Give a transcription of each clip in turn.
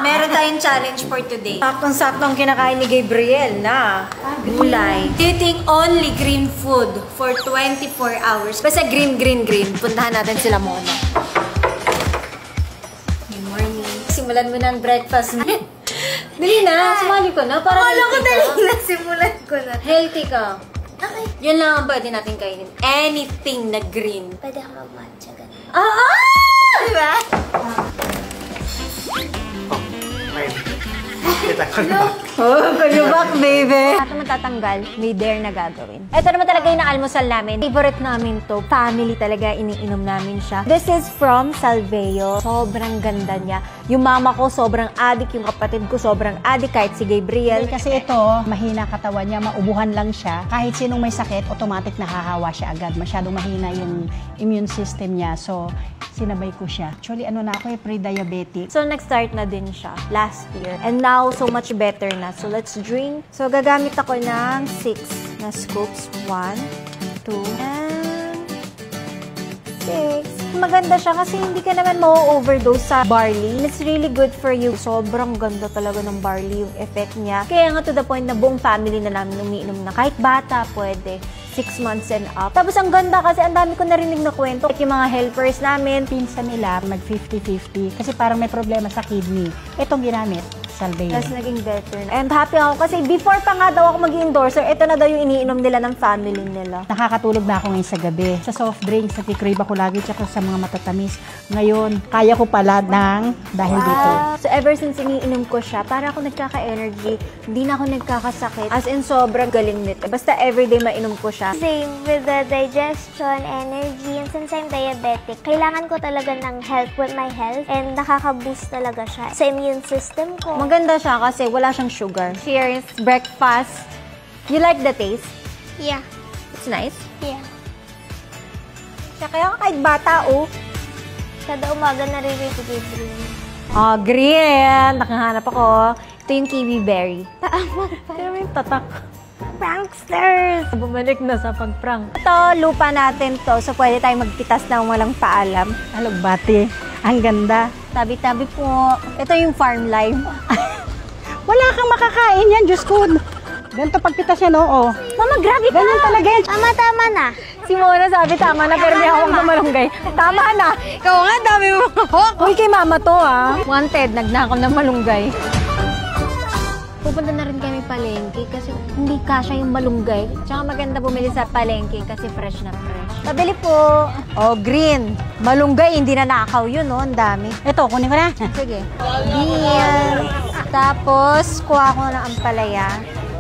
meron tayong challenge for today. Saktong-saktong kinakain ni Gabriel na gulay. Eating only green food for 24 hours. Basta green. Puntahan natin sila muna. Good morning. Simulan mo na ang breakfast. Dali na, sumali ko na. Para akala ko dali na, simulan ko na. Healthy ka. Okay. Yan lang ang pwede natin kainin. Anything na green. Pwede ako mag-matcha ganun. Diba? Kalubak, baby. Ito matatanggal, may dare na gagawin. Ito naman talaga yung almusal namin. Favorite namin to. Family talaga, iniinom namin siya. This is from Salveo. Sobrang ganda niya. Yung mama ko, sobrang addict. Yung kapatid ko, sobrang addict. Kahit si Gabriel. Kasi ito, mahina katawan niya, maubuhan lang siya. Kahit sinong may sakit, automatic nahahawa siya agad. Masyadong mahina yung immune system niya. So, sinabay ko siya. Actually, ano na ako pre-diabetic. So, nag-start na din siya last year. And now, so much better na. So, let's drink. So, gagamit ako ng 6 na scoops. 1, 2, and 6. Maganda siya kasi hindi ka naman ma-overdose sa barley. It's really good for you. Sobrang ganda talaga ng barley, yung effect niya. Kaya nga to the point na buong family na namin umiinom na. Kahit bata, pwede. 6 months and up. Tapos ang ganda kasi ang dami ko narinig na kwento. Like yung mga helpers namin, pinsan nila, mag 50-50. Kasi parang may problema sa kidney. Itong ginamit, Salveo. Tapos naging better na. And happy ako kasi before pa nga daw ako mag-endorser, ito na daw yung iniinom nila ng family nila. Nakakatulog na ako ngayon sa gabi. Sa soft drinks, natikrave ako lagi, tsaka sa mga matatamis. Ngayon, kaya ko pala dahil dito. So ever since iniinom ko siya, para ako nagkaka-energy, hindi na ako nagkakasakit. As in, sobrang galing nito. Basta everyday mainom ko siya. Same with the digestion, energy, and since I'm diabetic, kailangan ko talaga ng help with my health and nakaka-boost talaga siya sa immune system ko. Maganda siya kasi wala siyang sugar. Cheers! Breakfast! You like the taste? Yeah. It's nice? Yeah. Siya kaya kahit bata, oh. Kada umaga naririnig ko green. Oh, green! Nakahanap ako. Ito yung kiwi berry. Pero yung tatak. Pranksters! Bumalik na sa pag-prank. Ito, lupa natin to. So, pwede tayong magpitas ng walang paalam. Alugbati. Ang ganda. Tabi-tabi po. Ito yung farm life. Wala kang makakain yan, Diyos ko. Ganito pagpitas yan, oo. Mama, grabe ka! Ganyan talaga yan. Mama, tama na. Si Mona sabi, tama na, pero di ako malunggay. Tama na! Ikaw nga, dami mo hawak. Uy, kay mama to, ha? Wanted, nagnakaw ng malunggay. Pupunta na rin kami palengke kasi hindi kasya yung malunggay. Tsaka maganda bumili sa palengke kasi fresh na fresh. Pabili po. Oh, green. Malunggay, hindi na nakaw yun, no? Ang dami. Ito, kunin ko na. Sige. Deal. Tapos, kuha ko na ang palaya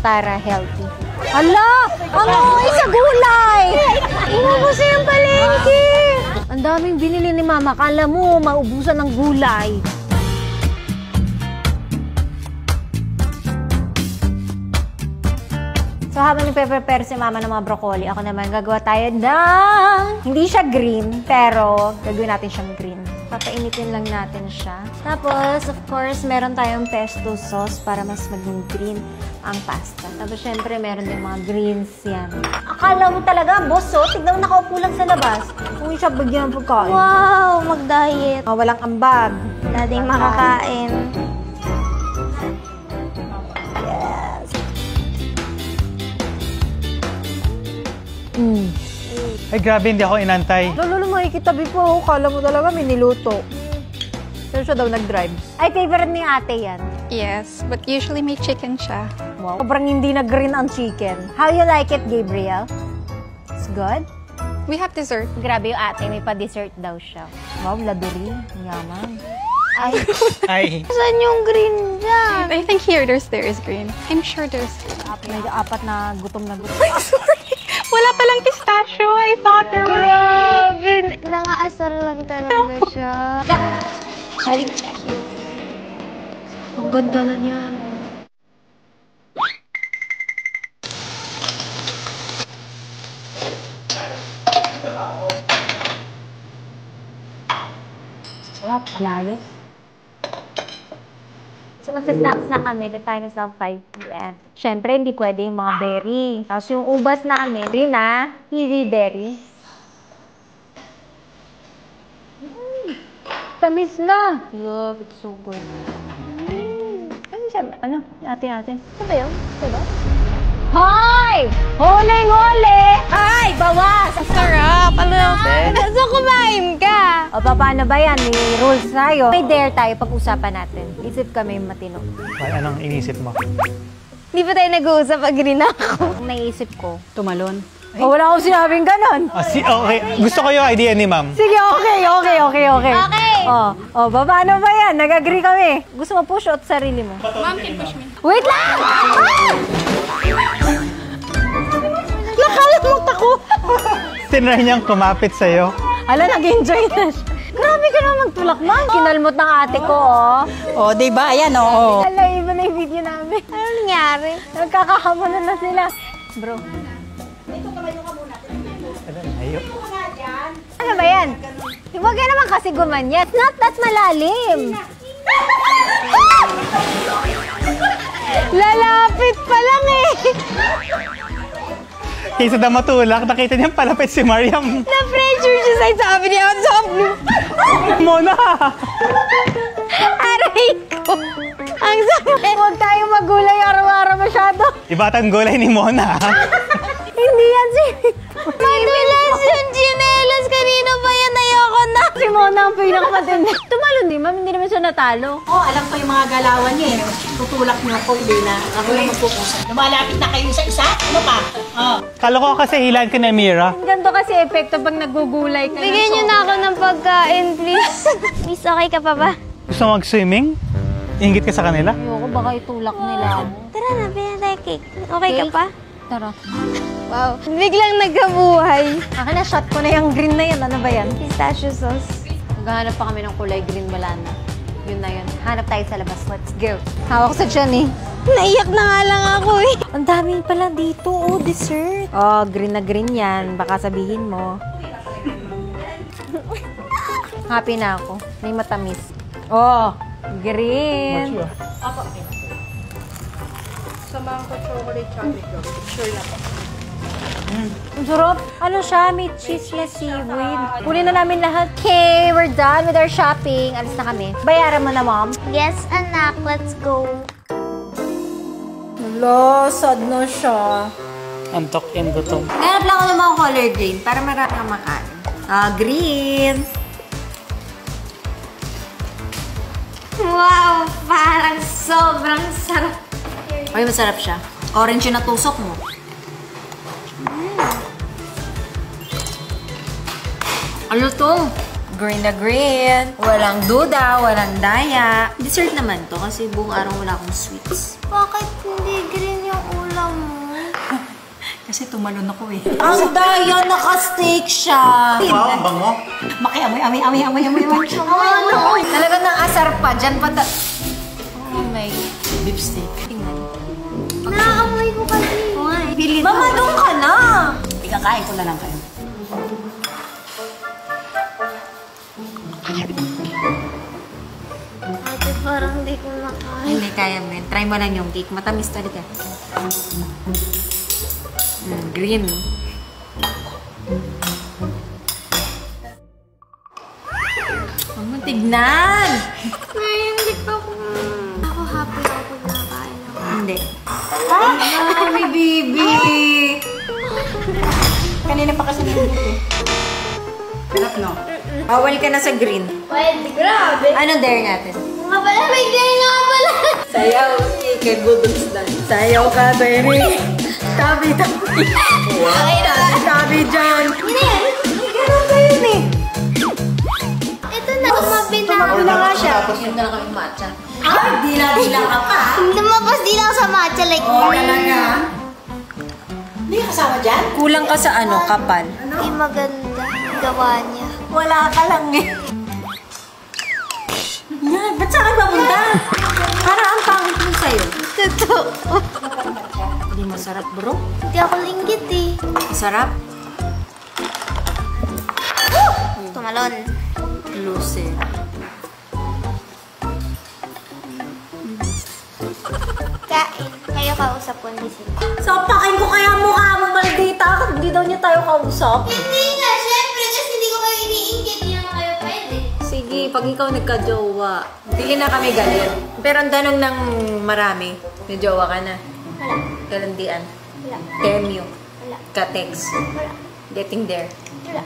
para healthy. Hala! Ang uwi sa gulay! Umubos na yung palengke! Ang daming binili ni Mama. Kala mo, maubusan ng gulay. So, habang nagpe-prepare si Mama ng mga broccoli, ako naman gagawa tayo ng... Hindi siya green, pero gagawin natin siyang green. Papainitin lang natin siya. Tapos, of course, meron tayong pesto sauce para mas maging green ang pasta. Tapos, syempre, meron din mga greens yan. Akala mo talaga, boss, oh, tignan mo nakaupo lang sa labas. Kung siya bagyan ng pagkain. Wow, mag-diet. Oh, walang ambag. Dating makakain. Ay, grabe, hindi ako inantay. Lolo, makikitabi po. Kala mo talaga may niluto. Pero siya daw nag-drive. Ay, favorite ni ate yan. Yes, but usually may chicken siya. Wow. Sobrang hindi na-green ang chicken. How you like it, Gabriel? It's good? We have dessert. Grabe yung ate, may pa-dessert daw siya. Wow, labiri. Yaman. Ay. Ay. Saan yung green dyan? I think here, there is green. I'm sure there's... May apat na gutom na gutom. Wala palang pistachio. I thought there was... Grabe! Nangaasar lang talaga siya. Ang ganda na niyan. Sarap, panalo. So, mag-snacks na kami. The time is now 5 p.m. Siyempre, hindi pwede yung mga berry. Tapos yung ubas namin, rin na, hindi berry. Tamis na! Love, it's so good. sabi, ano? Ate. Ano ba yun? Diba? Hoy! Huling-huli! Ay! Bawas! Sarap! Ano natin? So, kumain ka! O, paano ba yan? May rules tayo. May dare tayo pag-usapan natin. Isip kami matino. Ay, anong inisip mo? Hindi pa tayo nag-uusap pag rin ako. Ang naisip ko. Tumalon. Oh, wala akong sinabing ganon. Okay. Gusto ko yung idea ni ma'am. Sige, okay. Okay! Paano ba yan? Nag-agree kami. Gusto mo push out sarili mo? Ma'am, can push me. Wait lang! Nakalamot ako! Tinry niyang kumapit sa'yo. Hala, nag-enjoy na siya. Grabe ka naman magtulak, man. Kinalmot ng ate ko, oh. O, diba? Ayan, oo. Hala, iba na yung video namin. Ano nangyari? Nagkakahamonan na sila. Bro. Ayo. Ano ba yan? Huwag ka naman kasi gumanyan. It's not that malalim. Lalapit pa lang eh. Kaysa na matulak, nakita niya palapit si Mariam. Na-pressure siya sa sabi niya. Sabi Mona! Aray ko! Ang sakit! Huwag tayong magulay araw-araw masyado. Ibatang gulay ni Mona. Hindi yan si... Madulas yung chinelas! Kanina ba yan? Ayoko na! Si Mona ang pinakamatindi. Tumalon din, ma'am. Hindi naman siya natalo. Oh, alam ko yung mga galawan niya. Tutulak niyo ako, hindi na. Ako lang magpupusan. Lumalapit na kayo sa isa? Ano pa? Oh. Kala ko kasi hilan ka na Mira. Ang ganito kasi epekto pag nagugulay ka. Bigyan niyo na ako ng pagkain, please. Miss, okay ka pa ba? Gusto mo mag-swimming? Ingit ka sa kanila? Ayoko, baka itulak nila ako. Tara na, bigyan tayo cake. Okay ka pa? Tara. Wow. Biglang nagkabuhay. Akin na, shot ko na yung green na yan. Ano ba yan? Pistachio sauce. Maghahanap pa kami ng kulay green, wala na. Yun na yun. Hanap tayo sa labas. Let's go. Hawak sa tiyan eh. Naiyak na nga lang ako eh. Ang dami pala dito. Oh, dessert. Oh, green na green yan. Baka sabihin mo. Happy na ako. May matamis. Oh, green. Samahan ko chocolate Sure na po. Ang sarap. Ano siya? May cheese na seaweed. Uli na namin lahat. Okay, we're done with our shopping. Alis na kami. Bayaran mo na, mom. Yes, anak. Let's go. Wala, sad na siya. Antok and gutom. Ganap lang ako ng mga color green para marami kang makain. Green. Wow, parang sobrang sarap. Ay, masarap siya. Orange yung natusok mo. Ano to? Green na green. Walang duda, walang daya. Dessert naman to kasi buong araw wala akong sweets. Bakit hindi green yung ulam mo? Kasi tumalon ako eh. Ang daya, naka-steak siya. Wow, ang bango. Amoy. Ano? Talaga nang asar pa. Diyan pa ta... Oh my... Beef steak. Tingnan. Naamoy ko kasi. Mama, doon ka na! Ikakain ko na lang kayo. Ate, parang hindi ko makain. Hindi kaya mo yun. Try mo lang yung cake. Matamis talaga. Green. Huwag mo tignan! Hindi ko. Ako happy ako pag nakain ako. Hindi. Ah, may baby! Kanina pa kasi nandito eh. Sarap, no? Bawal ka na sa green. Pwede, grabe. Anong dare natin? Nga pala, may day nga pala. Sayaw, ike, goodles dan. Sayaw ka, baby. Tabi. Okay na ba? Tabi dyan. Yun na yan. Ganun ba yun eh? Ito na, tumabi na. Tumakbo na nga siya. Yun na lang kami matcha. Ay, dila-dila ka pa. Lumabas din ako sa matcha like Talaga? Hindi ka kasama dyan? Kulang ka sa ano, kapal. Hindi maganda gawa niya. Wala ka lang eh. Yan, ba't saan ka pumunta? Parang ang pangit mo sa'yo. Totoo. Hindi masarap, bro. Hindi ako linggit eh. Masarap? Tumalon. Loser. Kain. Kayo kausap ko hindi sila. Sapakin ko kaya mukha mo, maldita. Hindi daw niya tayo kausap. Hindi nga, syempre. Kasi hindi ko kayo iniinggit. Hindi naman kayo pwede. Sige. Sige, pag ikaw nagka-jowa, dili na kami galit. Pero ang tanong ng marami, may jowa ka na. Wala. Kalandian. Wala. Temyo. Wala. Ka-text. Wala. Getting there. Wala.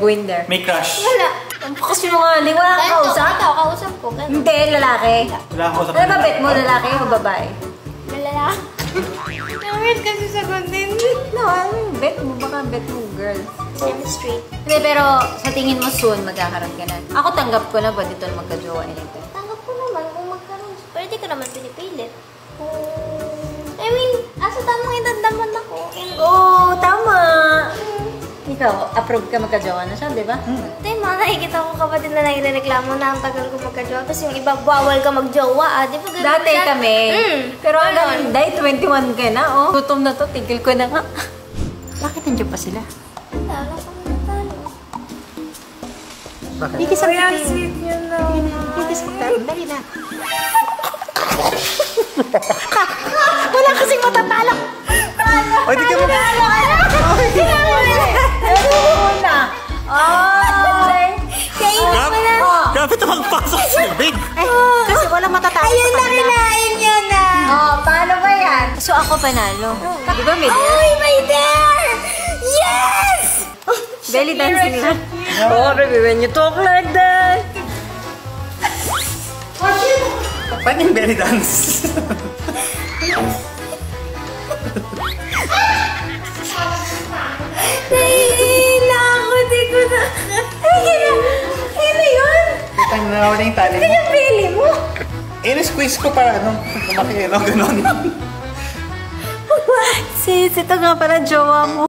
Going there. May crush. Wala. Ang pakas yung mga wala kang Ganito, kausap. ikaw, kausap ko. Ganito. Hindi, lalaki. Wala ako sa Ano ba bet mo, lalaki o babae? Lalala. Weird kasi sagutin. No, bet mo, baka bet mo, girl. I'm straight. Hindi, pero sa tingin mo soon, magkakaroon ka na. Ako tanggap ko na, pwede ito na magka-jowa anytime. Tanggap ko naman kung magkaroon. Pwede ko naman pinipilit. I mean, asa tamang edad naman ako. And, Oo, tama! Ikaw, approve ka magka-jowa na siya, di ba? Tay, mga nakikita ko kapatid na nagreklamo na ang tagal ko magka-jowa. Tapos yung iba, bawal ka mag-jowa, ah. Di ba ganun Dati siya? kami. Pero Ganon. dahil 21 ka na, oh. Gutom na to, tigil ko na nga. Bakit nandiyan pa sila? Wala pa matalo. Ikis ang Ang sweet niya na. Ikis ang dali na. Wala kasing matatalo. O, di ka mo. Una. Ay! Grabe ito magpasok sa big. Kasi wala matatalo Ayun sa na, kanila. kinain niya na. Oh, paano ba yan? So ako panalo. Di ba, Mid? Ay, my dare! Yes! Belly dancing lang. Oh, baby, when you talk like that. Paano yung belly dance? Nahihila ako, di ko na. Ano yun? Ang nawala yung tali mo. Yung belly mo. In-squeeze ko para ano, kumaki, ano, ganon. Sis, ito nga para jowa mo.